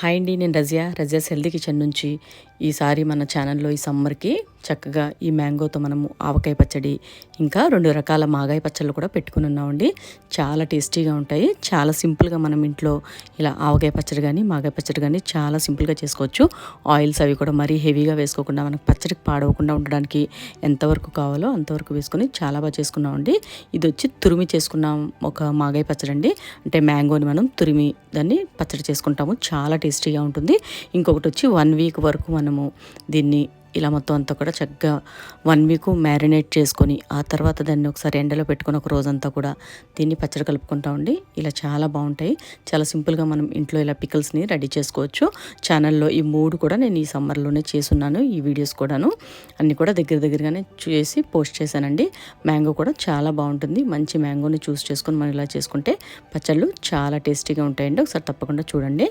Hi అండి, నేను Razia's healthy kitchen నుంచి. ఈసారి మన ఛానల్లో ఈ సమ్మర్కి చక్కగా ఈ మ్యాంగోతో మనము ఆవకాయ పచ్చడి, ఇంకా 2 రకాల మాగాయ పచ్చళ్ళు కూడా పెట్టుకుని ఉన్నామండి. చాలా టేస్టీగా ఉంటాయి. చాలా సింపుల్గా మనం ఇంట్లో ఇలా ఆవకాయ పచ్చడి కానీ మాగాయ పచ్చడి కానీ చాలా సింపుల్గా చేసుకోవచ్చు. ఆయిల్స్ అవి కూడా మరీ హెవీగా వేసుకోకుండా మనకు పచ్చడికి పాడవకుండా ఉండడానికి ఎంతవరకు కావాలో అంతవరకు వేసుకొని చాలా బాగా చేసుకున్నామండి. ఇది వచ్చి తురిమి చేసుకున్నాం ఒక మాగాయ పచ్చడి అండి. అంటే మ్యాంగోని మనం తురిమి దాన్ని పచ్చడి చేసుకుంటాము. చాలా టేస్టీగా ఉంటుంది. ఇంకొకటి వచ్చి 1 వీక్ వరకు మనము దీన్ని ఇలా మొత్తం అంతా కూడా చక్కగా 1 వీక్ మ్యారినేట్ చేసుకొని ఆ తర్వాత దాన్ని ఒకసారి ఎండలో పెట్టుకొని ఒక రోజంతా కూడా దీన్ని పచ్చడి కలుపుకుంటామండి. ఇలా చాలా బాగుంటాయి. చాలా సింపుల్గా మనం ఇంట్లో ఇలా పికల్స్ని రెడీ చేసుకోవచ్చు. ఛానల్లో ఈ 3 కూడా నేను ఈ సమ్మర్లోనే చేసున్నాను. ఈ వీడియోస్ కూడాను అన్నీ కూడా దగ్గరగానే చేసి పోస్ట్ చేశానండి. మ్యాంగో కూడా చాలా బాగుంటుంది. మంచి మ్యాంగోని చూస్ చేసుకొని మనం ఇలా చేసుకుంటే పచ్చళ్ళు చాలా టేస్టీగా ఉంటాయండి. ఒకసారి తప్పకుండా చూడండి.